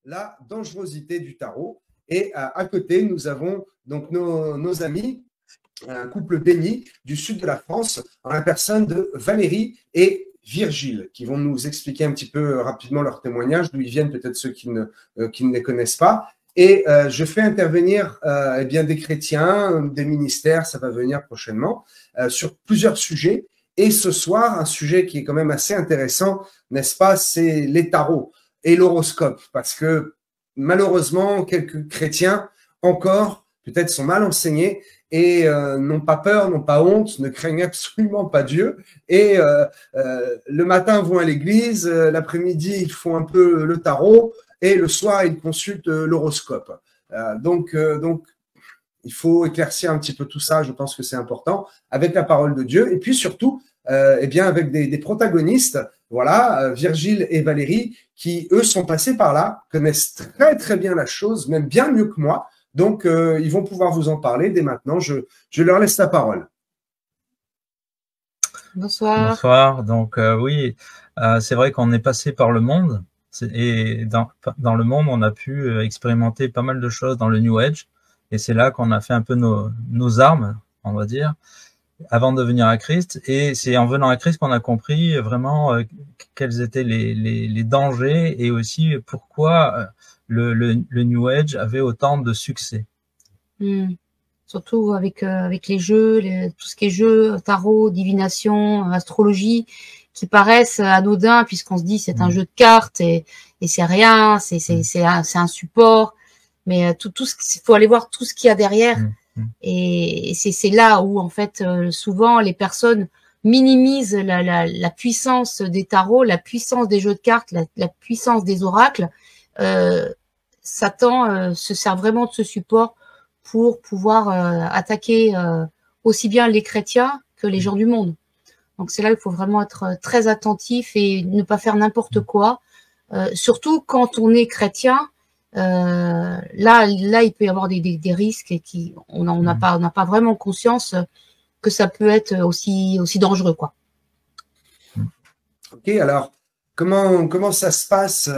la dangerosité du tarot. Et à côté, nous avons donc nos amis, un couple béni du sud de la France, en la personne de Valérie et Virgile, qui vont nous expliquer un petit peu rapidement leur témoignage, d'où ils viennent, peut-être ceux qui ne les connaissent pas. Et je fais intervenir eh bien, des chrétiens, des ministères, ça va venir prochainement, sur plusieurs sujets. Et ce soir, un sujet qui est quand même assez intéressant, n'est-ce pas, c'est les tarots et l'horoscope. Parce que malheureusement, quelques chrétiens encore, peut-être sont mal enseignés et n'ont pas peur, n'ont pas honte, ne craignent absolument pas Dieu. Et le matin, vont à l'église, l'après-midi, ils font un peu le tarot et le soir, ils consultent l'horoscope. Donc, il faut éclaircir un petit peu tout ça, je pense que c'est important, avec la parole de Dieu. Et puis surtout, eh bien, avec des protagonistes, voilà, Virgile et Valérie, qui, eux, sont passés par là, connaissent très, très bien la chose, même bien mieux que moi. Donc, ils vont pouvoir vous en parler dès maintenant. Je leur laisse la parole. Bonsoir. Bonsoir. Donc, oui, c'est vrai qu'on est passé par le monde. Et dans le monde, on a pu expérimenter pas mal de choses dans le New Age. Et c'est là qu'on a fait un peu nos armes, on va dire, avant de venir à Christ. Et c'est en venant à Christ qu'on a compris vraiment quels étaient les dangers et aussi pourquoi le New Age avait autant de succès. Surtout avec les jeux, tout ce qui est jeux, tarot, divination, astrologie, qui paraissent anodins puisqu'on se dit c'est un jeu de cartes et c'est rien, c'est un support. Mais il faut aller voir tout ce qu'il y a derrière. Et c'est là où, en fait, souvent, les personnes minimisent la puissance des tarots, la puissance des jeux de cartes, la puissance des oracles. Satan se sert vraiment de ce support pour pouvoir attaquer aussi bien les chrétiens que les gens du monde. Donc, c'est là qu'il faut vraiment être très attentif et ne pas faire n'importe quoi. Surtout quand on est chrétien. Là, il peut y avoir des risques et on n'a pas vraiment conscience que ça peut être aussi dangereux, quoi. Ok, alors comment ça se passe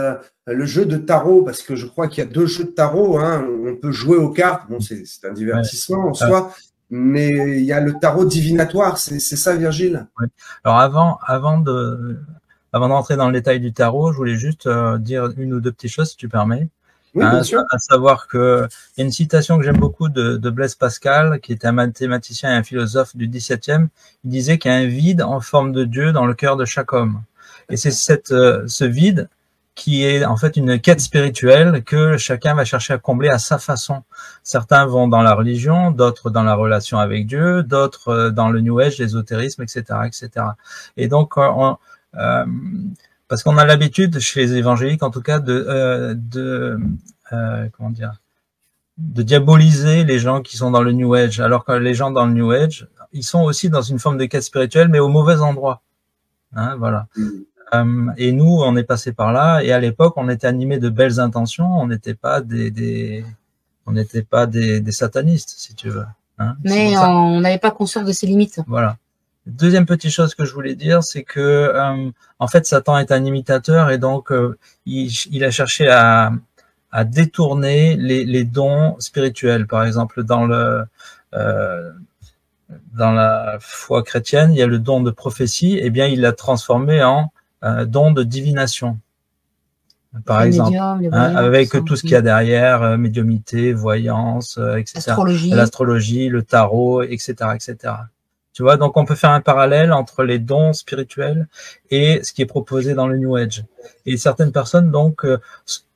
le jeu de tarot? Parce que je crois qu'il y a 2 jeux de tarot. Hein. On peut jouer aux cartes. Bon, c'est un divertissement en soi, mais il y a le tarot divinatoire. C'est ça, Virgile? Oui. Alors avant d'entrer dans le détail du tarot, je voulais juste dire une ou deux petites choses, si tu permets. Oui, bien sûr. À savoir que il y a une citation que j'aime beaucoup de Blaise Pascal, qui était un mathématicien et un philosophe du XVIIe. Il disait qu'il y a un vide en forme de Dieu dans le cœur de chaque homme. Et c'est ce vide qui est en fait une quête spirituelle que chacun va chercher à combler à sa façon. Certains vont dans la religion, d'autres dans la relation avec Dieu, d'autres dans le New Age, l'ésotérisme, etc., etc. Et donc parce qu'on a l'habitude chez les évangéliques, en tout cas, comment dire, de diaboliser les gens qui sont dans le New Age, alors que les gens dans le New Age, ils sont aussi dans une forme de quête spirituelle, mais au mauvais endroit. Hein, voilà. Et nous, on est passé par là, et à l'époque, on était animés de belles intentions, on n'était pas des satanistes, si tu veux. Hein, mais on n'avait pas conscience de ses limites. Voilà. Deuxième petite chose que je voulais dire, c'est que en fait, Satan est un imitateur et donc il a cherché à détourner les dons spirituels. Par exemple, dans la foi chrétienne, il y a le don de prophétie, et bien il l'a transformé en don de divination. Par exemple, avec tout ce qu'il y a derrière, médiumnité, voyance, etc. L'astrologie, le tarot, etc., etc. Tu vois, donc on peut faire un parallèle entre les dons spirituels et ce qui est proposé dans le New Age. Et certaines personnes, donc,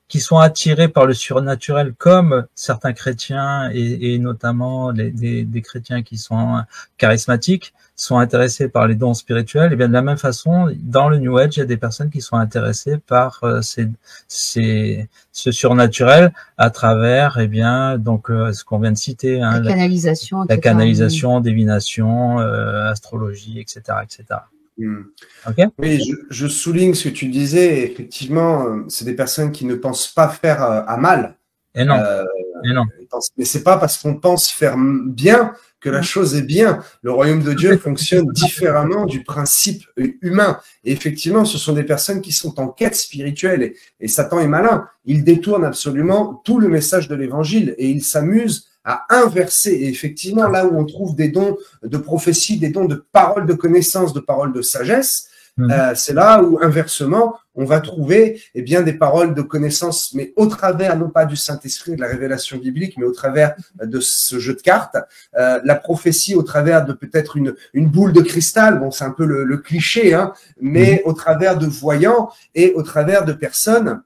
qui sont attirées par le surnaturel, comme certains chrétiens et notamment des chrétiens qui sont charismatiques, sont intéressés par les dons spirituels. Et bien de la même façon, dans le New Age, il y a des personnes qui sont intéressées par ce surnaturel à travers, eh bien, donc ce qu'on vient de citer, hein, la canalisation, divination, astrologie, etc., etc. Okay. Oui, je souligne ce que tu disais. Effectivement, c'est des personnes qui ne pensent pas faire à mal, Et non. Mais c'est pas parce qu'on pense faire bien que la chose est bien. Le royaume de Dieu fonctionne différemment du principe humain. Et effectivement, ce sont des personnes qui sont en quête spirituelle. Et Satan est malin. Il détourne absolument tout le message de l'évangile et il s'amuse à inverser. Et effectivement, là où on trouve des dons de prophétie, des dons de paroles de connaissance, de paroles de sagesse, c'est là où, inversement, on va trouver bien des paroles de connaissance, mais au travers, non pas du Saint-Esprit, de la révélation biblique, mais au travers de ce jeu de cartes. La prophétie au travers de peut-être une boule de cristal, bon, c'est un peu le cliché, hein, mais au travers de voyants et au travers de personnes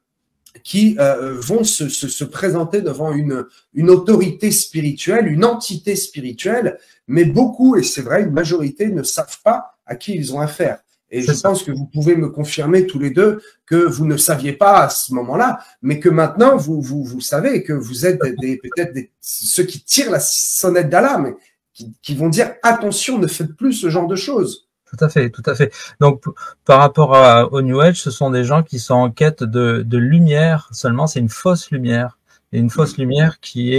qui vont se présenter devant une autorité spirituelle, une entité spirituelle, mais beaucoup, et c'est vrai, une majorité ne savent pas à qui ils ont affaire. Et je pense que vous pouvez me confirmer tous les deux que vous ne saviez pas à ce moment-là, mais que maintenant vous savez que vous êtes peut-être ceux qui tirent la sonnette d'alarme, qui vont dire attention, ne faites plus ce genre de choses. Tout à fait, tout à fait. Donc, par rapport au New Age, ce sont des gens qui sont en quête de lumière seulement. C'est une fausse lumière, et une fausse lumière qui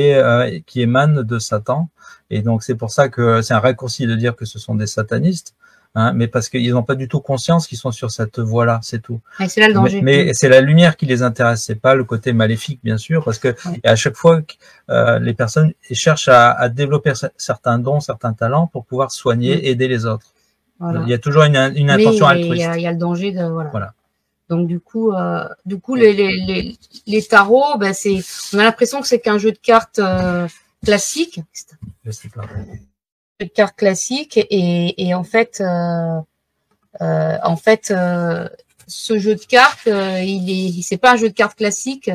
émane de Satan. Et donc, c'est pour ça que c'est un raccourci de dire que ce sont des satanistes. Hein, mais parce qu'ils n'ont pas du tout conscience qu'ils sont sur cette voie-là, c'est tout. Et c'est là le danger. Mais c'est la lumière qui les intéresse, c'est pas le côté maléfique, bien sûr, parce que à chaque fois, les personnes cherchent à développer certains dons, certains talents pour pouvoir soigner, aider les autres. Voilà. Il y a toujours une intention altruiste. Il y a le danger de voilà. Donc du coup les tarots, ben on a l'impression que c'est qu'un jeu de cartes classique. Je sais pas. De cartes classiques et en fait ce jeu de cartes c'est pas un jeu de cartes classique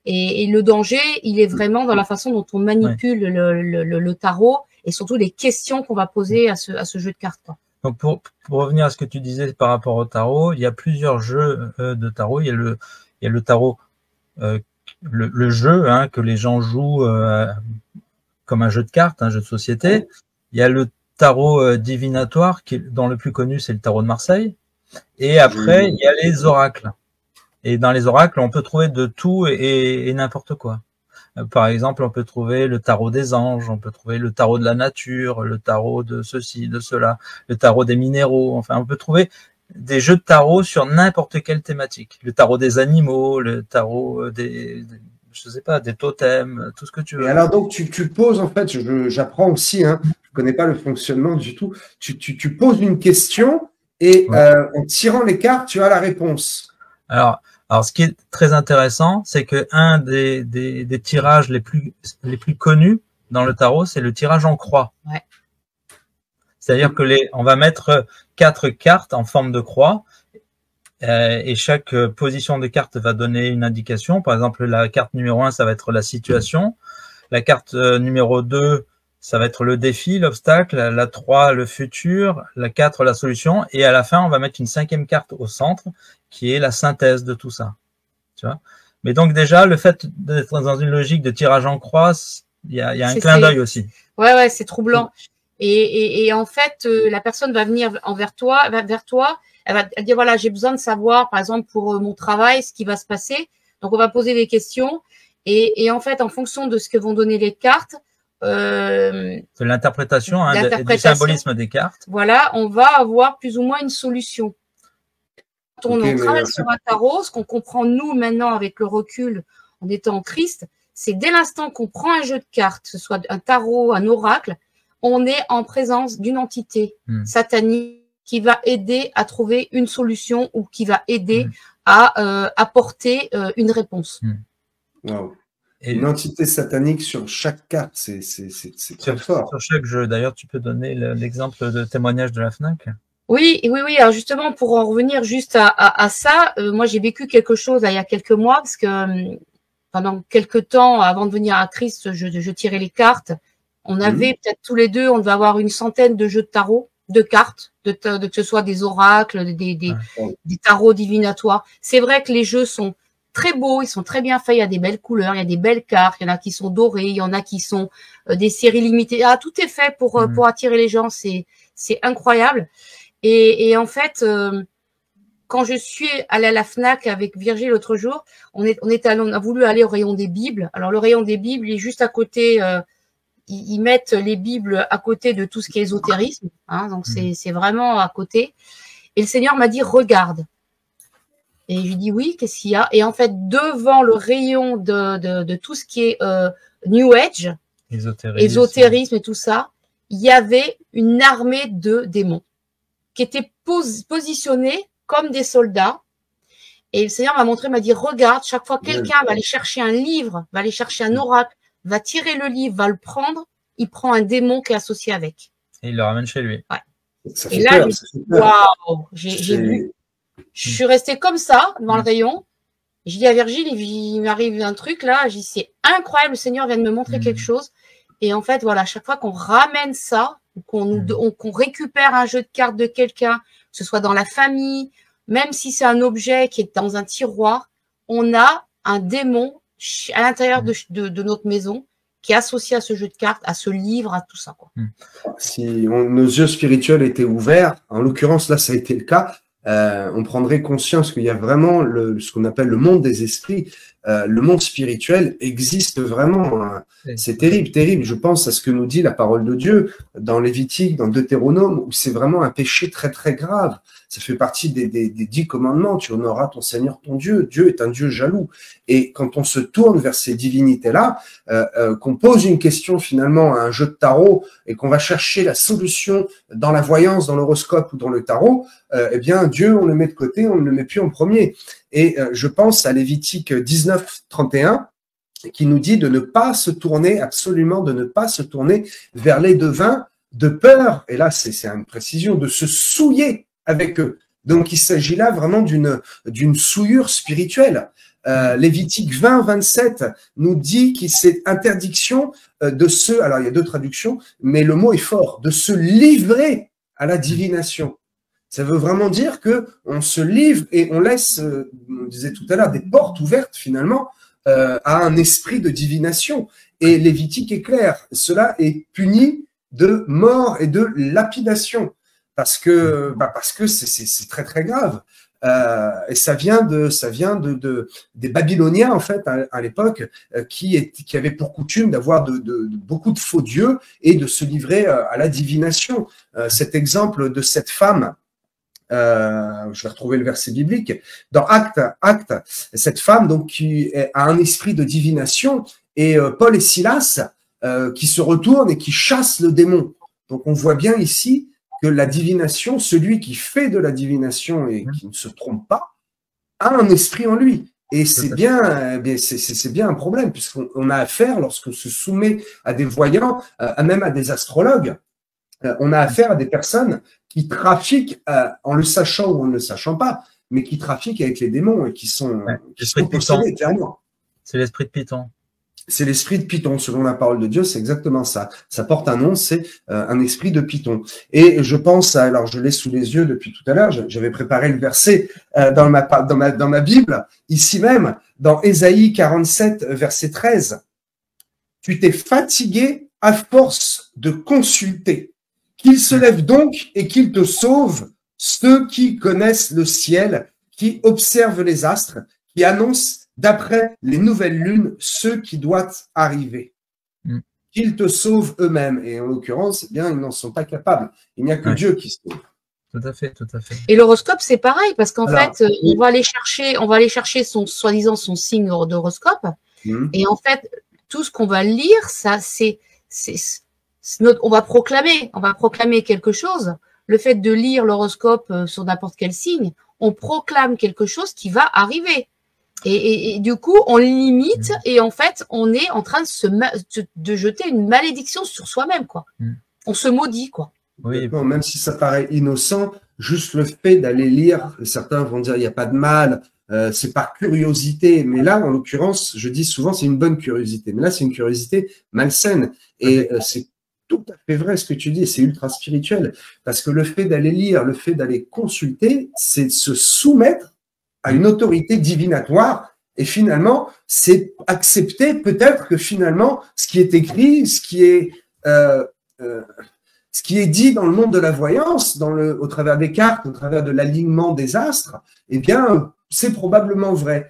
et le danger il est vraiment dans la façon dont on manipule le tarot et surtout les questions qu'on va poser à ce jeu de cartes, quoi. Donc pour revenir à ce que tu disais par rapport au tarot, il y a plusieurs jeux de tarot. Il y a le tarot le jeu que les gens jouent comme un jeu de cartes, un jeu de société. Il y a le tarot divinatoire, dont le plus connu, c'est le tarot de Marseille. Et après, il y a les oracles. Et dans les oracles, on peut trouver de tout et n'importe quoi. Par exemple, on peut trouver le tarot des anges, on peut trouver le tarot de la nature, le tarot de ceci, de cela, le tarot des minéraux. Enfin, on peut trouver des jeux de tarot sur n'importe quelle thématique. Le tarot des animaux, le tarot je sais pas, des totems, tout ce que tu veux. Et alors donc tu poses, en fait, j'apprends aussi, je connais pas le fonctionnement du tout, tu poses une question et en tirant les cartes, tu as la réponse. Alors ce qui est très intéressant, c'est que un des tirages les plus connus dans le tarot, c'est le tirage en croix. Ouais. C'est-à-dire que on va mettre 4 cartes en forme de croix. Et chaque position de carte va donner une indication. Par exemple, la carte numéro 1, ça va être la situation. La carte numéro 2, ça va être le défi, l'obstacle. La 3, le futur. La 4, la solution. Et à la fin, on va mettre une 5e carte au centre, qui est la synthèse de tout ça. Tu vois ? Mais donc déjà, le fait d'être dans une logique de tirage en croix, il y a un clin d'œil aussi. Ouais, c'est troublant. Et en fait, la personne va venir vers toi. Elle va dire, voilà, j'ai besoin de savoir, par exemple, pour mon travail, ce qui va se passer. Donc, on va poser des questions. Et en fait, en fonction de ce que vont donner les cartes, de l'interprétation, du symbolisme des cartes. Voilà, on va avoir plus ou moins une solution. Quand on travaille sur un tarot, ce qu'on comprend, nous, maintenant, avec le recul, en étant en Christ, c'est dès l'instant qu'on prend un jeu de cartes, que ce soit un tarot, un oracle, on est en présence d'une entité satanique qui va aider à trouver une solution ou qui va aider à apporter une réponse. Wow. Une entité satanique sur chaque carte, c'est très fort. Sur chaque jeu. D'ailleurs, tu peux donner l'exemple de témoignage de la FNAC? Oui. Alors justement, pour en revenir juste à ça, moi j'ai vécu quelque chose il y a quelques mois, parce que pendant quelques temps, avant de venir à Christ, je tirais les cartes. On avait peut-être tous les deux, on devait avoir une centaine de jeux de tarot, de cartes, que ce soit des oracles, des tarots divinatoires. C'est vrai que les jeux sont très beaux, ils sont très bien faits, il y a des belles couleurs, il y a des belles cartes, il y en a qui sont dorées, il y en a qui sont des séries limitées. Ah, tout est fait pour attirer les gens, c'est incroyable. Et en fait, quand je suis allée à la FNAC avec Virgile l'autre jour, on a voulu aller au rayon des Bibles. Alors, le rayon des Bibles, il est juste à côté, ils mettent les Bibles à côté de tout ce qui est ésotérisme. Hein, donc, c'est vraiment à côté. Et le Seigneur m'a dit, regarde. Et je lui dis, oui, qu'est-ce qu'il y a? Et en fait, devant le rayon de tout ce qui est New Age, ésotérisme et tout ça, il y avait une armée de démons qui étaient positionnés comme des soldats. Et le Seigneur m'a montré, m'a dit, regarde, chaque fois que quelqu'un va aller chercher un livre, va aller chercher un oracle, va tirer le livre, va le prendre, il prend un démon qui est associé avec. Et il le ramène chez lui. Ouais. Et là, waouh, j'ai vu. Je suis restée comme ça, devant le rayon. Je dis à Virgile, il m'arrive un truc là. Je dis, c'est incroyable, le Seigneur vient de me montrer quelque chose. Et en fait, voilà, chaque fois qu'on ramène ça, qu'on récupère un jeu de cartes de quelqu'un, que ce soit dans la famille, même si c'est un objet qui est dans un tiroir, on a un démon à l'intérieur de notre maison qui est associé à ce jeu de cartes, à ce livre, à tout ça, quoi. Si nos yeux spirituels étaient ouverts, en l'occurrence là ça a été le cas, on prendrait conscience qu'il y a vraiment ce qu'on appelle le monde des esprits, le monde spirituel existe vraiment. C'est terrible, terrible. Je pense à ce que nous dit la parole de Dieu dans Lévitique, dans Deutéronome, où c'est vraiment un péché très très grave. Ça fait partie des 10 commandements. Tu honoreras ton Seigneur, ton Dieu. Dieu est un Dieu jaloux. Et quand on se tourne vers ces divinités-là, qu'on pose une question finalement à un jeu de tarot et qu'on va chercher la solution dans la voyance, dans l'horoscope ou dans le tarot, eh bien Dieu, on le met de côté, on ne le met plus en premier. Et je pense à Lévitique 19, 31, qui nous dit de ne pas se tourner, absolument de ne pas se tourner vers les devins de peur, et là c'est une précision, de se souiller avec eux. Donc il s'agit là vraiment d'une souillure spirituelle. Lévitique 20, 27 nous dit que c'est interdiction de se, alors il y a 2 traductions, mais le mot est fort, de se livrer à la divination. Ça veut vraiment dire que on se livre et on laisse, on disait tout à l'heure, des portes ouvertes finalement à un esprit de divination. Et Lévitique est clair, cela est puni de mort et de lapidation parce que c'est très très grave. Et ça vient des Babyloniens en fait à l'époque qui avaient pour coutume d'avoir beaucoup de faux dieux et de se livrer à la divination. Cet exemple de cette femme. Je vais retrouver le verset biblique dans Actes, cette femme donc qui a un esprit de divination et Paul et Silas qui se retournent et qui chassent le démon. Donc on voit bien ici que la divination, celui qui fait de la divination et qui ne se trompe pas, a un esprit en lui. Et c'est bien un problème puisqu'on a affaire lorsqu'on se soumet à des voyants, même à des astrologues. On a affaire à des personnes qui trafiquent, en le sachant ou en ne le sachant pas, mais qui trafiquent avec les démons et qui sont possédés, clairement. C'est l'esprit de Python. C'est l'esprit de Python, selon la parole de Dieu, c'est exactement ça. Ça porte un nom, c'est un esprit de Python. Et je pense, alors je l'ai sous les yeux depuis tout à l'heure, j'avais préparé le verset dans ma Bible, ici même, dans Ésaïe 47, verset 13. Tu t'es fatigué à force de consulter. Qu'il se lève donc et qu'il te sauve, ceux qui connaissent le ciel, qui observent les astres, qui annoncent d'après les nouvelles lunes ce qui doit arriver. Qu'ils te sauvent eux-mêmes. Et en l'occurrence, eh bien, ils n'en sont pas capables. Il n'y a que Dieu qui sauve. Tout à fait, tout à fait. Et l'horoscope, c'est pareil, parce qu'en fait, on va aller chercher soi-disant son signe d'horoscope. Et en fait, tout ce qu'on va lire, ça, on va proclamer quelque chose. Le fait de lire l'horoscope sur n'importe quel signe, on proclame quelque chose qui va arriver. Et du coup, on limite et en fait, on est en train de jeter une malédiction sur soi-même, quoi. On se maudit, quoi. Oui, bon, même si ça paraît innocent, juste le fait d'aller lire, certains vont dire il n'y a pas de mal, c'est par curiosité. Mais là, en l'occurrence, je dis souvent c'est une bonne curiosité. Mais là, c'est une curiosité malsaine. Et c'est tout à fait vrai ce que tu dis, c'est ultra spirituel. Parce que le fait d'aller lire, le fait d'aller consulter, c'est se soumettre à une autorité divinatoire. Et finalement, c'est accepter peut-être que finalement, ce qui est écrit, ce qui est ce qui est dit dans le monde de la voyance, au travers des cartes, au travers de l'alignement des astres, eh bien, c'est probablement vrai.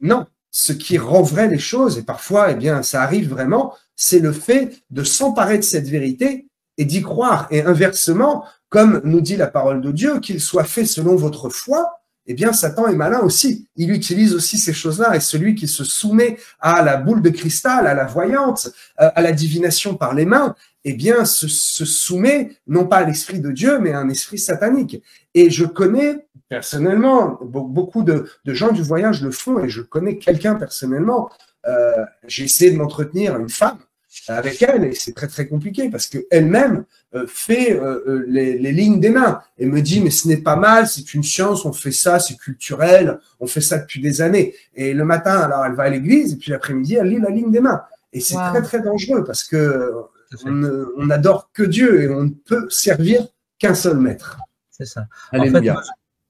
Non, ce qui rend vrai les choses, et parfois, eh bien, ça arrive vraiment, c'est le fait de s'emparer de cette vérité et d'y croire. Et inversement, comme nous dit la parole de Dieu, qu'il soit fait selon votre foi, eh bien, Satan est malin aussi. Il utilise aussi ces choses-là. Et celui qui se soumet à la boule de cristal, à la voyante, à la divination par les mains, eh bien, se soumet non pas à l'esprit de Dieu, mais à un esprit satanique. Et je connais personnellement, beaucoup de gens du voyage le font, et je connais quelqu'un personnellement. J'ai essayé de m'entretenir une femme avec elle, et c'est très très compliqué parce qu'elle-même fait les lignes des mains et me dit mais ce n'est pas mal, c'est une science, on fait ça, c'est culturel, on fait ça depuis des années. Et le matin, alors elle va à l'église et puis l'après-midi, elle lit la ligne des mains. Et c'est très très dangereux parce que on n'adore que Dieu et on ne peut servir qu'un seul maître. C'est ça. Alléluia. En fait,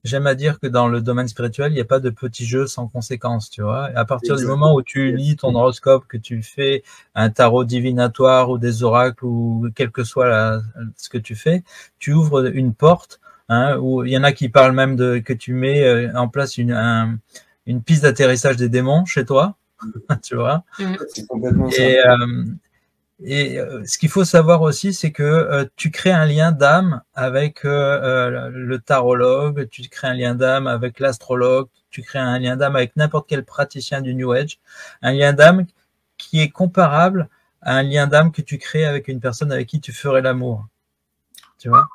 j'aime à dire que dans le domaine spirituel, il n'y a pas de petits jeux sans conséquences, tu vois. Et à partir du moment où tu lis ton horoscope, que tu fais un tarot divinatoire ou des oracles ou quel que soit ce que tu fais, tu ouvres une porte, hein, où il y en a qui parlent même que tu mets en place une piste d'atterrissage des démons chez toi, tu vois. C'est complètement ça. Et ce qu'il faut savoir aussi, c'est que tu crées un lien d'âme avec le tarologue, tu crées un lien d'âme avec l'astrologue, tu crées un lien d'âme avec n'importe quel praticien du New Age, un lien d'âme qui est comparable à un lien d'âme que tu crées avec une personne avec qui tu ferais l'amour. Tu vois?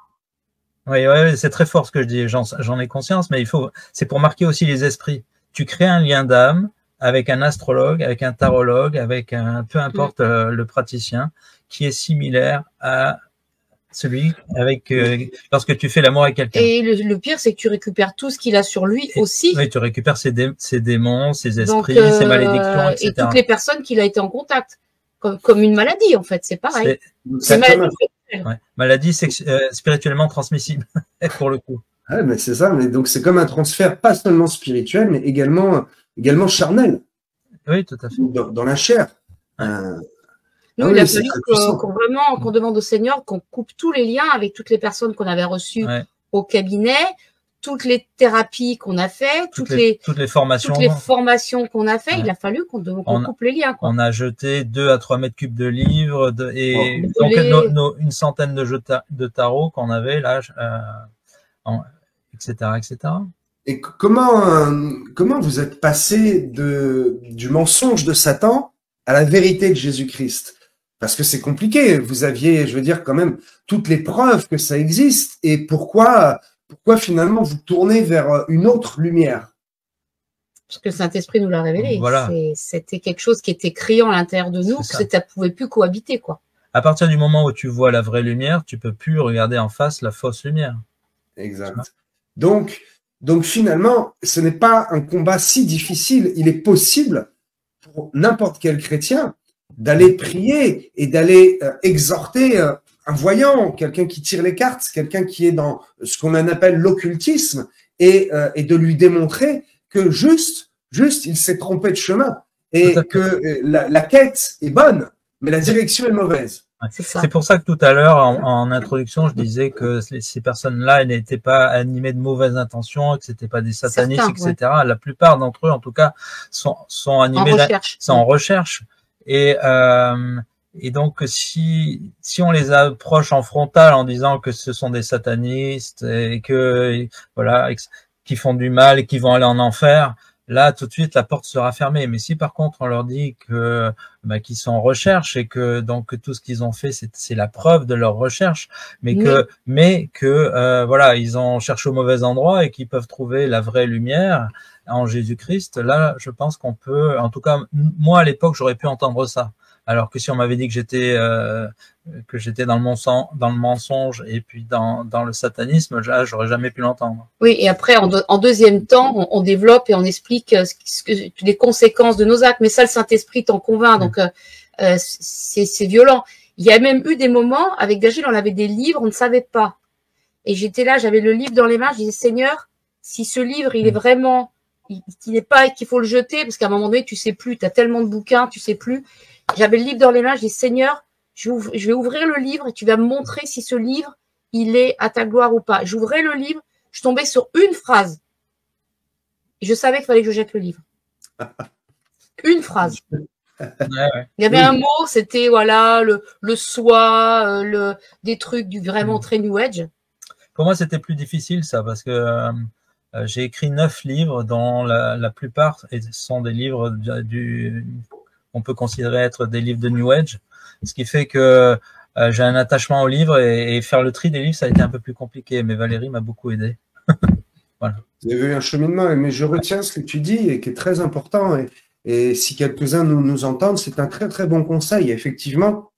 Oui, c'est très fort ce que je dis, j'en ai conscience, mais c'est pour marquer aussi les esprits. Tu crées un lien d'âme avec un astrologue, avec un tarologue, avec peu importe le praticien, qui est similaire à celui avec lorsque tu fais l'amour avec quelqu'un. Et le pire, c'est que tu récupères tout ce qu'il a sur lui aussi. Oui, tu récupères ses démons, ses esprits, ses malédictions, etc. Et toutes les personnes qu'il a été en contact, comme une maladie en fait, c'est pareil. C'est maladie. Maladie spirituellement transmissible pour le coup. Ouais, mais c'est ça. Mais donc c'est comme un transfert pas seulement spirituel, mais également charnel. Oui, tout à fait. Dans la chair. Nous, il a fallu qu'on demande au Seigneur qu'on coupe tous les liens avec toutes les personnes qu'on avait reçues au cabinet, toutes les thérapies qu'on a fait, toutes les formations qu'on a fait. Il a fallu qu'on coupe les liens. On a jeté 2 à 3 mètres cubes de livres et donc une centaine de jeux de tarot qu'on avait là, etc., etc. Et comment vous êtes passé du mensonge de Satan à la vérité de Jésus-Christ? Parce que c'est compliqué. Vous aviez, je veux dire, quand même toutes les preuves que ça existe. Et pourquoi finalement vous tournez vers une autre lumière? Parce que le Saint-Esprit nous l'a révélé. Voilà. C'était quelque chose qui était criant à l'intérieur de nous, que ça ne pouvait plus cohabiter, quoi. À partir du moment où tu vois la vraie lumière, tu peux plus regarder en face la fausse lumière. Exact. Donc finalement, ce n'est pas un combat si difficile. Il est possible pour n'importe quel chrétien d'aller prier et d'aller exhorter un voyant, quelqu'un qui tire les cartes, quelqu'un qui est dans ce qu'on appelle l'occultisme, et de lui démontrer que juste il s'est trompé de chemin et que la quête est bonne, mais la direction est mauvaise. C'est pour ça que tout à l'heure, en introduction, je disais que ces personnes-là, elles n'étaient pas animées de mauvaises intentions, que c'était pas des satanistes, etc. Ouais. La plupart d'entre eux, en tout cas, sont animés en recherche. Et donc, si on les approche en frontal en disant que ce sont des satanistes et que voilà, qui font du mal et qui vont aller en enfer, là, tout de suite, la porte sera fermée. Mais si par contre, on leur dit que qu'ils sont en recherche et que donc tout ce qu'ils ont fait, c'est la preuve de leur recherche, mais que voilà, ils ont cherché au mauvais endroit et qu'ils peuvent trouver la vraie lumière en Jésus-Christ. Là, je pense qu'on peut, en tout cas, moi à l'époque, j'aurais pu entendre ça. Alors que si on m'avait dit que j'étais dans le mensonge et puis dans le satanisme, là, j'aurais jamais pu l'entendre. Oui, et après, en deuxième temps, on développe et on explique les conséquences de nos actes. Mais ça, le Saint-Esprit t'en convainc, donc c'est violent. Il y a même eu des moments, avec Gagil, on avait des livres, on ne savait pas. Et j'étais là, j'avais le livre dans les mains, je disais, Seigneur, si ce livre, il est vraiment, il n'est pas, qu'il faut le jeter, parce qu'à un moment donné, tu sais plus, tu as tellement de bouquins, tu sais plus. J'avais le livre dans les mains, je dis, Seigneur, je vais ouvrir le livre et tu vas me montrer si ce livre, il est à ta gloire ou pas. J'ouvrais le livre, je tombais sur une phrase. Et je savais qu'il fallait que je jette le livre. Une phrase. Il y avait un mot, c'était voilà, le soi, des trucs vraiment très New Age. Pour moi, c'était plus difficile ça, parce que j'ai écrit 9 livres, dont la plupart sont des livres qu'on peut considérer être des livres de New Age, ce qui fait que j'ai un attachement au livre et faire le tri des livres, ça a été un peu plus compliqué, mais Valérie m'a beaucoup aidé. Voilà. Vous avez eu un cheminement, mais je retiens ce que tu dis et qui est très important. Et si quelques-uns nous entendent, c'est un très très bon conseil. Effectivement,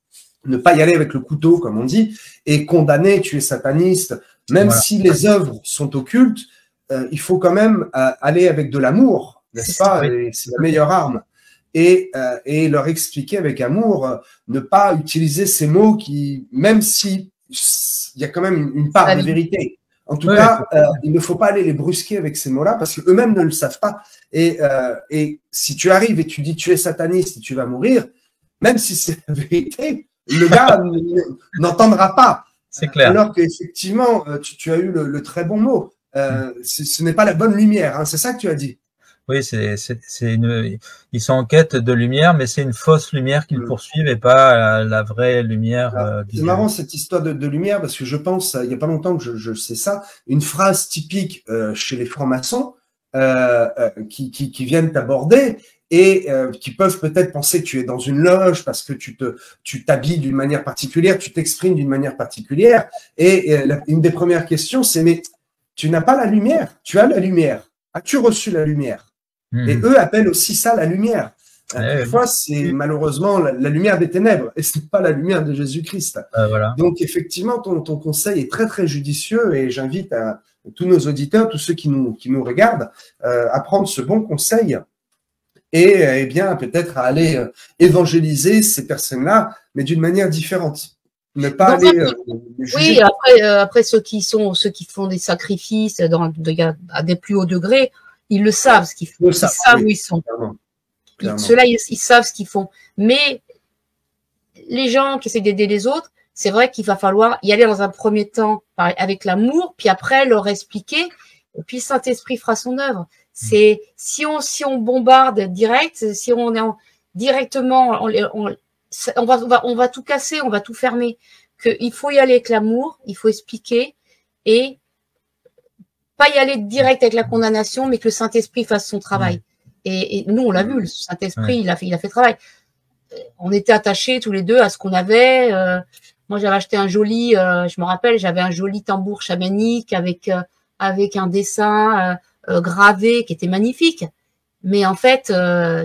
ne pas y aller avec le couteau, comme on dit, et condamner, tu es sataniste, même si les œuvres sont occultes, il faut quand même aller avec de l'amour, n'est-ce pas? C'est la meilleure arme. Et leur expliquer avec amour, ne pas utiliser ces mots qui, même si il y a quand même une part de vérité. En tout cas, il ne faut pas aller les brusquer avec ces mots-là parce qu'eux-mêmes ne le savent pas. Et si tu arrives et tu dis tu es sataniste et tu vas mourir, même si c'est la vérité, le gars n'entendra pas. C'est clair. Alors qu'effectivement, tu as eu le très bon mot. Ce n'est pas la bonne lumière, hein, c'est ça que tu as dit. Oui, ils sont en quête de lumière, mais c'est une fausse lumière qu'ils poursuivent et pas la vraie lumière. C'est marrant cette histoire de lumière parce que je pense, il n'y a pas longtemps que je sais ça, une phrase typique chez les francs-maçons qui viennent t'aborder et qui peuvent peut-être penser que tu es dans une loge parce que tu t'habilles d'une manière particulière, tu t'exprimes d'une manière particulière. Et une des premières questions, c'est mais tu n'as pas la lumière, tu as la lumière. As-tu reçu la lumière? Et eux appellent aussi ça la lumière. Parfois, c'est malheureusement la lumière des ténèbres et ce n'est pas la lumière de Jésus-Christ. Voilà. Donc, effectivement, ton conseil est très, très judicieux et j'invite tous nos auditeurs, tous ceux qui nous regardent, à prendre ce bon conseil et bien peut-être à aller évangéliser ces personnes-là, mais d'une manière différente. Ne pas aller les juger. Oui, après ceux qui font des sacrifices à des plus hauts degrés, ils le savent ce qu'ils font. Ils savent où ils sont. Ceux-là, ils savent ce qu'ils font. Mais les gens qui essaient d'aider les autres, c'est vrai qu'il va falloir y aller dans un premier temps avec l'amour, puis après leur expliquer, et puis Saint-Esprit fera son œuvre. C'est si on bombarde direct, si on est directement, on va tout casser, on va tout fermer. Il faut y aller avec l'amour, il faut expliquer et pas y aller direct avec la condamnation, mais que le Saint-Esprit fasse son travail. Et nous, on l'a vu, le Saint-Esprit, il a fait le travail. On était attachés tous les deux à ce qu'on avait. Moi, j'avais acheté un joli, je me rappelle, j'avais un joli tambour chamanique avec un dessin gravé qui était magnifique. Mais en fait,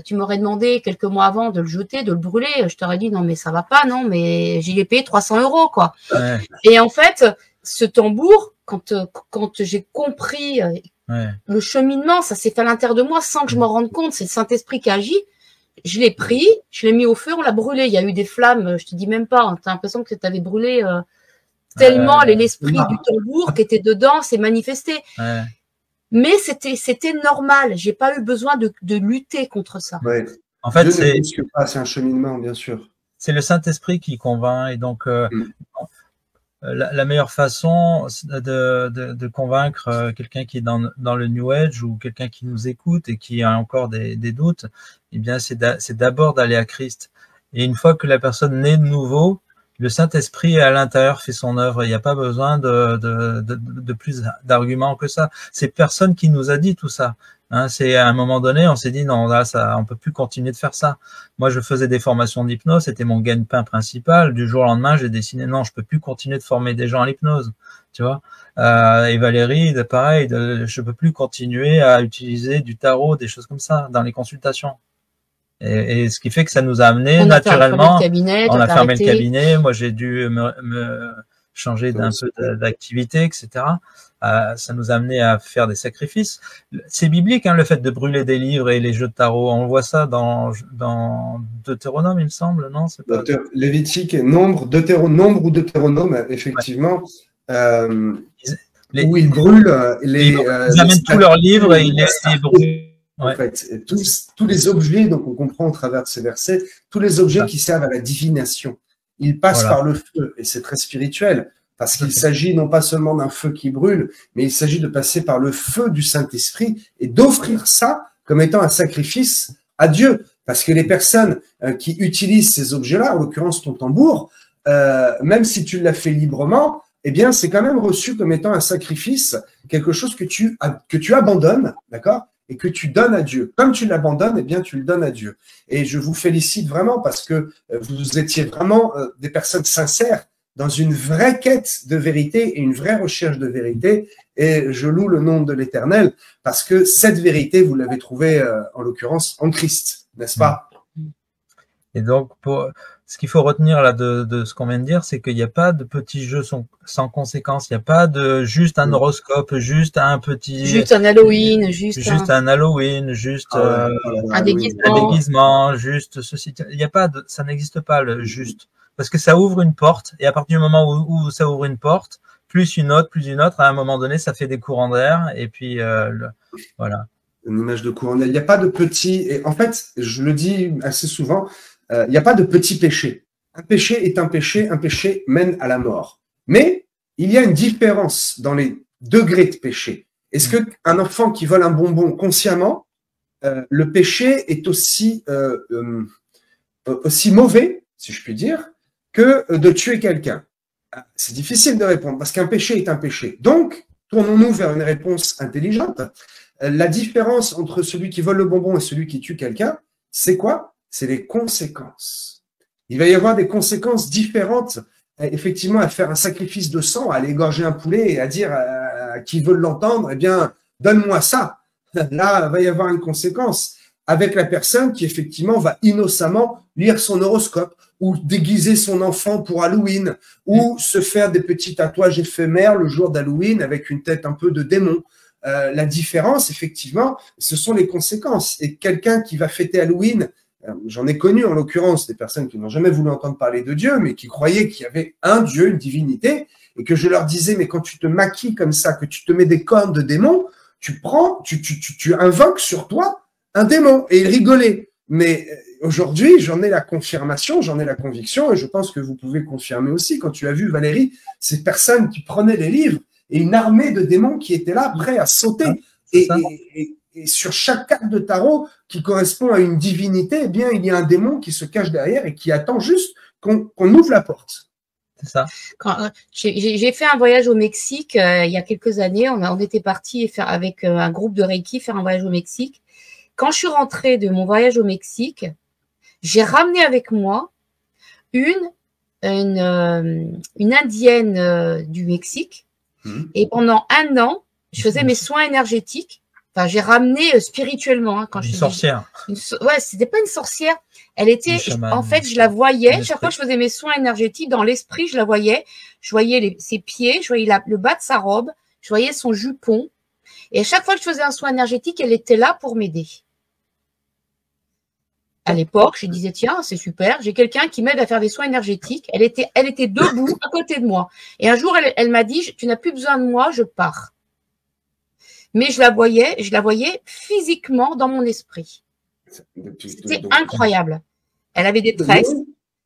tu m'aurais demandé quelques mois avant de le jeter, de le brûler. Je t'aurais dit non, mais ça va pas, non, mais j'y ai payé 300 €, quoi. Ouais. Et en fait, ce tambour, quand j'ai compris le cheminement, ça s'est fait à l'intérieur de moi sans que je m'en rende compte. C'est le Saint-Esprit qui agit. Je l'ai pris, je l'ai mis au feu, on l'a brûlé. Il y a eu des flammes, je te dis même pas. Hein, t'as l'impression que tu avais brûlé tellement l'esprit du tambour qui était dedans s'est manifesté. Ouais. Mais c'était normal. J'ai pas eu besoin de lutter contre ça. Ouais. En fait, c'est un cheminement, bien sûr. C'est le Saint-Esprit qui convainc. Et donc, la meilleure façon de convaincre quelqu'un qui est dans le New Age ou quelqu'un qui nous écoute et qui a encore des doutes, eh bien, c'est d'abord d'aller à Christ. Et une fois que la personne naît de nouveau, le Saint-Esprit à l'intérieur fait son œuvre. Il n'y a pas besoin de plus d'arguments que ça. C'est personne qui nous a dit tout ça. Hein, c'est à un moment donné, on s'est dit non, là, on peut plus continuer de faire ça. Moi, je faisais des formations d'hypnose, c'était mon gagne-pain principal. Du jour au lendemain, j'ai décidé non, je peux plus continuer de former des gens à l'hypnose. Tu vois. Et Valérie, pareil, je peux plus continuer à utiliser du tarot, des choses comme ça dans les consultations. Et ce qui fait que ça nous a amené naturellement, on a fermé le cabinet, moi j'ai dû me changer d'un peu d'activité, etc. Ça nous a amené à faire des sacrifices. C'est biblique, hein, le fait de brûler des livres et les jeux de tarot. On voit ça dans Deutéronome, il me semble, non? C'est pas... Lévitique, Nombre ou Deutéronome, effectivement, où ils brûlent ils amènent tous leurs livres et ils les brûlent. En fait, tous les objets, donc on comprend au travers de ces versets, tous les objets qui servent à la divination. il passe par le feu. Et c'est très spirituel, parce qu'il s'agit non pas seulement d'un feu qui brûle, mais il s'agit de passer par le feu du Saint-Esprit et d'offrir ça comme étant un sacrifice à Dieu. Parce que les personnes qui utilisent ces objets-là, en l'occurrence ton tambour, même si tu l'as fait librement, eh bien, c'est quand même reçu comme étant un sacrifice, quelque chose que tu abandonnes, d'accord, et que tu donnes à Dieu. Comme tu l'abandonnes, eh bien, tu le donnes à Dieu. Et je vous félicite vraiment parce que vous étiez vraiment des personnes sincères dans une vraie quête de vérité et une vraie recherche de vérité. Et je loue le nom de l'Éternel parce que cette vérité, vous l'avez trouvée, en l'occurrence, en Christ, n'est-ce pas? Et donc, ce qu'il faut retenir là de ce qu'on vient de dire, c'est qu'il n'y a pas de petits jeux sans conséquence. Il n'y a pas de juste un horoscope, juste un petit... Juste un Halloween, juste un Halloween, juste un déguisement, juste ceci. Il n'y a pas ça n'existe pas le juste. Parce que ça ouvre une porte, et à partir du moment où ça ouvre une porte, plus une autre, à un moment donné, ça fait des courants d'air, et puis voilà. Une image de courant d'air. Il n'y a pas de petit... Et en fait, je le dis assez souvent, il n'y a pas de petit péché. Un péché est un péché mène à la mort. Mais il y a une différence dans les degrés de péché. Est-ce qu'un enfant qui vole un bonbon consciemment, le péché est aussi mauvais, si je puis dire, que de tuer quelqu'un? C'est difficile de répondre parce qu'un péché est un péché. Donc, tournons-nous vers une réponse intelligente. La différence entre celui qui vole le bonbon et celui qui tue quelqu'un, c'est quoi? C'est les conséquences. Il va y avoir des conséquences différentes, effectivement, à faire un sacrifice de sang, à aller égorger un poulet et à dire à qui veut l'entendre, eh bien, donne-moi ça. Là, il va y avoir une conséquence avec la personne qui, effectivement, va innocemment lire son horoscope ou déguiser son enfant pour Halloween ou se faire des petits tatouages éphémères le jour d'Halloween avec une tête un peu de démon. La différence, effectivement, ce sont les conséquences. Et quelqu'un qui va fêter Halloween, j'en ai connu en l'occurrence des personnes qui n'ont jamais voulu entendre parler de Dieu, mais qui croyaient qu'il y avait un Dieu, une divinité, et que je leur disais, mais quand tu te maquilles comme ça, que tu te mets des cornes de démon, tu invoques sur toi un démon. Et ils rigolaient. Mais aujourd'hui, j'en ai la confirmation, j'en ai la conviction, et je pense que vous pouvez confirmer aussi, quand tu as vu, Valérie, ces personnes qui prenaient les livres, et une armée de démons qui étaient là, prêts à sauter. Et sur chaque carte de tarot qui correspond à une divinité, eh bien, il y a un démon qui se cache derrière et qui attend juste qu'on ouvre la porte. C'est ça. J'ai fait un voyage au Mexique il y a quelques années. On était parti avec un groupe de Reiki faire un voyage au Mexique. Quand je suis rentrée de mon voyage au Mexique, j'ai ramené avec moi une indienne du Mexique. Et pendant 1 an, je faisais mes soins énergétiques. Enfin, j'ai ramené spirituellement. Quand une sorcière. Ouais, c'était pas une sorcière. Elle était, en fait, je la voyais. Chaque fois que je faisais mes soins énergétiques, dans l'esprit, je la voyais. Je voyais ses pieds, je voyais le bas de sa robe, je voyais son jupon. Et à chaque fois que je faisais un soin énergétique, elle était là pour m'aider. À l'époque, je disais, tiens, c'est super, j'ai quelqu'un qui m'aide à faire des soins énergétiques. Elle était debout à côté de moi. Et un jour, elle m'a dit, tu n'as plus besoin de moi, je pars. Mais je la voyais physiquement dans mon esprit. C'était incroyable. Elle avait des tresses.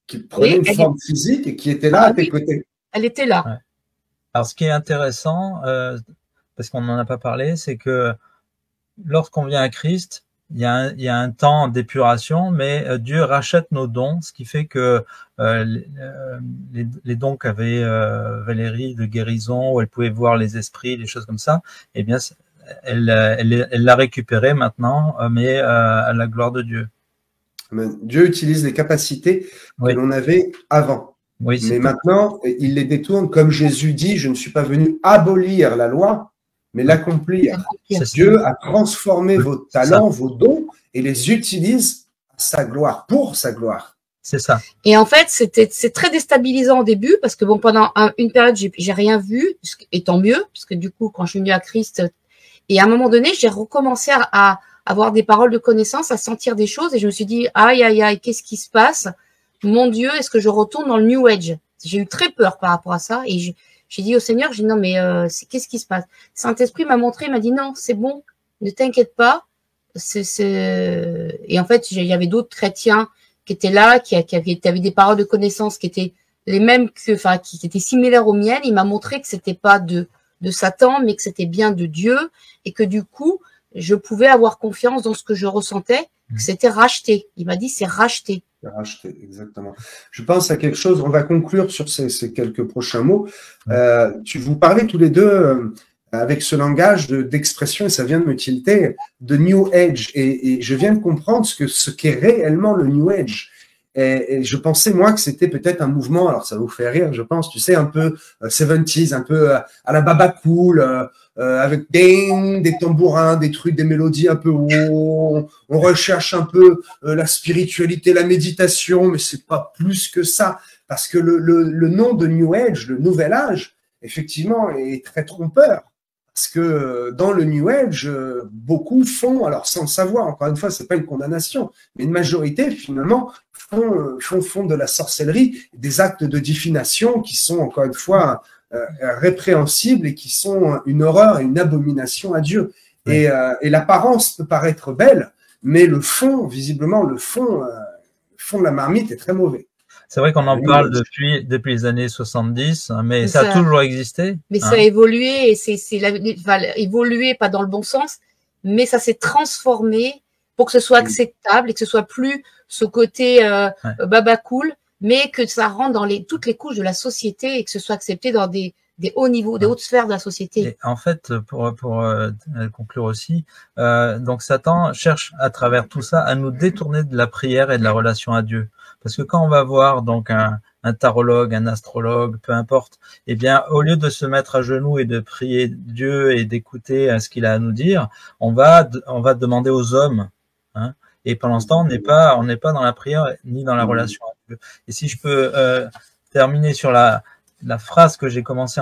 Qui prenait une forme physique et qui était là à tes côtés. Elle était là. Ouais. Alors, ce qui est intéressant, parce qu'on n'en a pas parlé, c'est que lorsqu'on vient à Christ, il y a un temps d'épuration, mais Dieu rachète nos dons, ce qui fait que les dons qu'avait Valérie de guérison, où elle pouvait voir les esprits, des choses comme ça, eh bien, elle l'a récupéré maintenant, mais à la gloire de Dieu. Dieu utilise les capacités que l'on avait avant. Oui, mais maintenant, il les détourne, comme Jésus dit, je ne suis pas venu abolir la loi, mais l'accomplir. Dieu a transformé vos talents, vos dons, et les utilise à sa gloire, pour sa gloire. C'est ça. Et en fait, c'est très déstabilisant au début, parce que bon, pendant une période, j'ai rien vu, et tant mieux, parce que du coup, quand je suis venue à Christ, et à un moment donné, j'ai recommencé à avoir des paroles de connaissance, à sentir des choses, et je me suis dit, aïe, aïe, aïe, qu'est-ce qui se passe? Mon Dieu, est-ce que je retourne dans le New Age? J'ai eu très peur par rapport à ça, et j'ai dit au Seigneur, j'ai dit non, mais qu'est-ce qui se passe? Saint-Esprit m'a montré, il m'a dit non, c'est bon, ne t'inquiète pas. Et en fait, il y avait d'autres chrétiens était là, qui avait des paroles de connaissance qui étaient les mêmes qui étaient similaires aux miennes. Il m'a montré que c'était pas de Satan, mais que c'était bien de Dieu, et que du coup, je pouvais avoir confiance dans ce que je ressentais, que c'était racheté. Il m'a dit, c'est racheté. C'est racheté, exactement. Je pense à quelque chose, on va conclure sur ces quelques prochains mots. Vous parlez tous les deux avec ce langage d'expression, et ça vient de me tilter, de New Age, et je viens de comprendre ce qu'est réellement le New Age. Et je pensais, moi, que c'était peut-être un mouvement, alors ça vous fait rire, je pense, tu sais, un peu 70s, un peu à la Baba Cool, avec des tambourins, des trucs, des mélodies un peu on recherche un peu la spiritualité, la méditation, mais c'est pas plus que ça. Parce que le nom de New Age, le Nouvel Âge, effectivement, est très trompeur. Parce que dans le New Age, beaucoup font, alors sans le savoir, encore une fois, c'est pas une condamnation, mais une majorité, finalement, font de la sorcellerie, des actes de divination qui sont, encore une fois, répréhensibles et qui sont une horreur et une abomination à Dieu. Oui. Et l'apparence peut paraître belle, mais le fond, visiblement, le fond de la marmite est très mauvais. C'est vrai qu'on en parle depuis les années 70, mais ça a toujours existé. Mais ça a évolué, et évolué pas dans le bon sens, mais ça s'est transformé pour que ce soit acceptable et que ce soit plus ce côté baba cool, mais que ça rentre dans toutes les couches de la société et que ce soit accepté dans des hauts niveaux, des hautes sphères de la société. Et en fait, pour conclure aussi, donc Satan cherche à travers tout ça à nous détourner de la prière et de la relation à Dieu. Parce que quand on va voir donc un tarologue, un astrologue, peu importe, eh bien, au lieu de se mettre à genoux et de prier Dieu et d'écouter ce qu'il a à nous dire, on va demander aux hommes, hein. Et pendant ce temps, on n'est pas dans la prière ni dans la relation à Dieu. Et si je peux terminer sur la phrase que j'ai commencé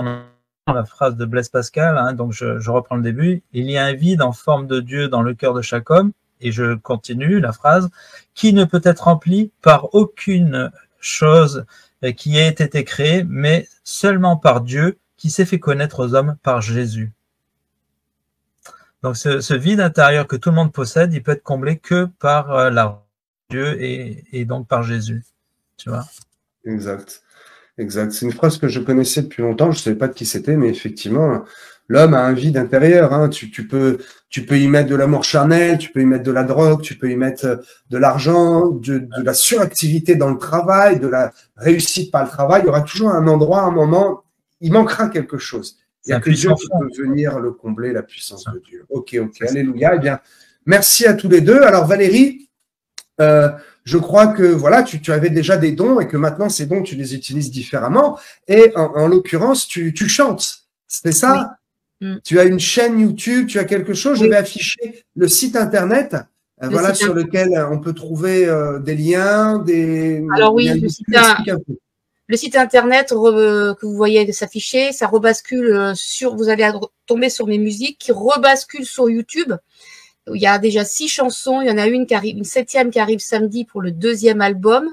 la phrase de Blaise Pascal, hein, donc je reprends le début. Il y a un vide en forme de Dieu dans le cœur de chaque homme. Et je continue la phrase, qui ne peut être rempli par aucune chose qui ait été créée, mais seulement par Dieu qui s'est fait connaître aux hommes par Jésus. Donc ce vide intérieur que tout le monde possède, il peut être comblé que par Dieu et donc par Jésus. Tu vois? Exact. Exact. C'est une phrase que je connaissais depuis longtemps, je ne savais pas de qui c'était, mais effectivement, l'homme a un vide intérieur, hein. Tu peux y mettre de l'amour charnel, tu peux y mettre de la drogue, tu peux y mettre de l'argent, de la suractivité dans le travail, de la réussite par le travail. Il y aura toujours un endroit, un moment, il manquera quelque chose. Il y a que Dieu qui peut venir le combler, la puissance de Dieu. Ok, alléluia. Eh bien, merci à tous les deux. Alors Valérie, je crois que voilà, tu avais déjà des dons et que maintenant ces dons, tu les utilises différemment. Et en l'occurrence, tu chantes. C'est ça? Oui. Tu as une chaîne YouTube, tu as quelque chose. Oui. Je vais afficher le site internet, voilà, sur lequel on peut trouver des liens, Alors oui, le site internet que vous voyez s'afficher, ça rebascule vous allez tomber sur mes musiques qui rebasculent sur YouTube. Il y a déjà 6 chansons. Il y en a une 7e qui arrive samedi pour le 2e album.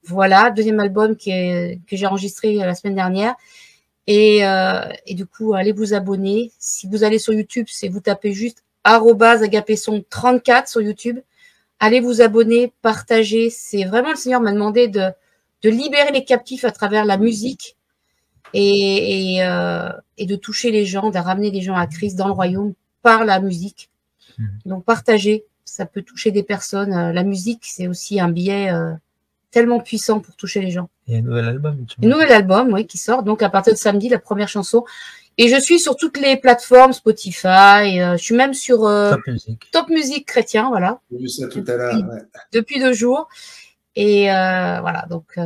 Voilà, 2e album que j'ai enregistré la semaine dernière. Et du coup, allez vous abonner. Si vous allez sur YouTube, vous tapez juste @agapesson34 sur YouTube. Allez vous abonner, partager. C'est vraiment, le Seigneur m'a demandé de libérer les captifs à travers la musique et de toucher les gens, de ramener les gens à Christ dans le royaume par la musique. Donc, partagez, ça peut toucher des personnes. La musique, c'est aussi un biais tellement puissant pour toucher les gens. Il y a un nouvel album. Un nouvel album, oui, qui sort. Donc, à partir de samedi, la première chanson. Et je suis sur toutes les plateformes, Spotify. Je suis même sur Top Music chrétien, voilà. J'ai vu ça tout à l'heure. Ouais. Depuis 2 jours. Et voilà, donc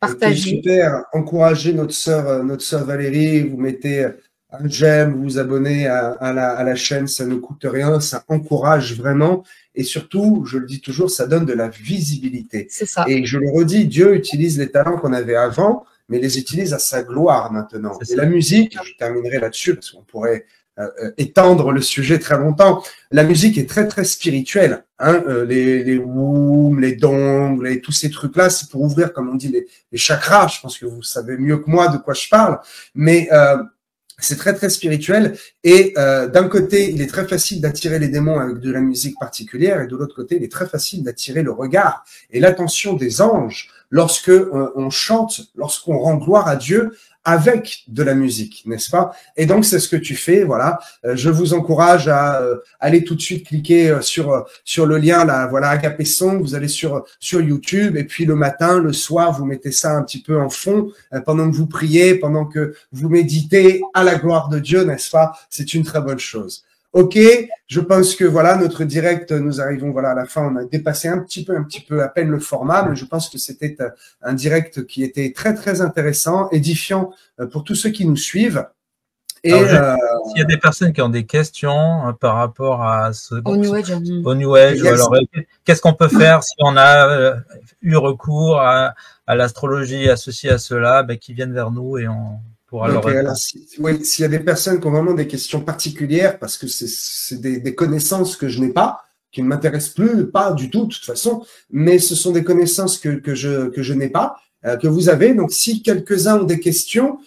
partagez. Super. Encouragez notre sœur Valérie. Vous mettez un j'aime, vous vous abonnez à la chaîne, ça ne coûte rien, ça encourage vraiment. Et surtout, je le dis toujours, ça donne de la visibilité. C'est ça. Et je le redis, Dieu utilise les talents qu'on avait avant, mais les utilise à sa gloire maintenant. Et la musique, je terminerai là-dessus, parce qu'on pourrait étendre le sujet très longtemps. La musique est très, très spirituelle. Hein, les woum, les dongs, tous ces trucs-là, c'est pour ouvrir, comme on dit, les chakras. Je pense que vous savez mieux que moi de quoi je parle. Mais C'est très, très spirituel. Et d'un côté, il est très facile d'attirer les démons avec de la musique particulière. Et de l'autre côté, il est très facile d'attirer le regard et l'attention des anges lorsque on chante, lorsqu'on rend gloire à Dieu avec de la musique, n'est-ce pas? Et donc, c'est ce que tu fais, voilà. Je vous encourage à aller tout de suite cliquer sur le lien, là, voilà, Agapé Song, vous allez sur YouTube, et puis le matin, le soir, vous mettez ça un petit peu en fond, pendant que vous priez, pendant que vous méditez à la gloire de Dieu, n'est-ce pas? C'est une très bonne chose. Ok, je pense que voilà, notre direct, nous arrivons voilà à la fin, on a dépassé un petit peu à peine le format, mais je pense que c'était un direct qui était très très intéressant, édifiant pour tous ceux qui nous suivent. Et s'il y a des personnes qui ont des questions par rapport à au New Age, yes. Alors qu'est-ce qu'on peut faire si on a eu recours à l'astrologie associée à cela, qui viennent vers nous et on s'il y a des personnes qui ont vraiment des questions particulières, parce que c'est des connaissances que je n'ai pas, qui ne m'intéressent pas du tout de toute façon, mais ce sont des connaissances que je n'ai pas, que vous avez. Donc, si quelques-uns ont des questions,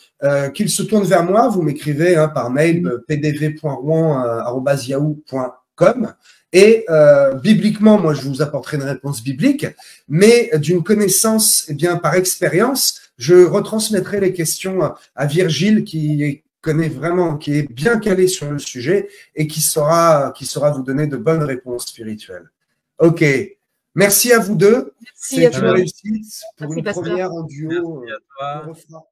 qu'ils se tournent vers moi, vous m'écrivez par mail pdv.rouen@yahoo.com. Et bibliquement, moi, je vous apporterai une réponse biblique, mais d'une connaissance, par expérience, je retransmettrai les questions à Virgile qui connaît vraiment, qui est bien calé sur le sujet et qui saura vous donner de bonnes réponses spirituelles. Ok. Merci à vous deux. C'est une réussite pour une première en duo. Merci à toi.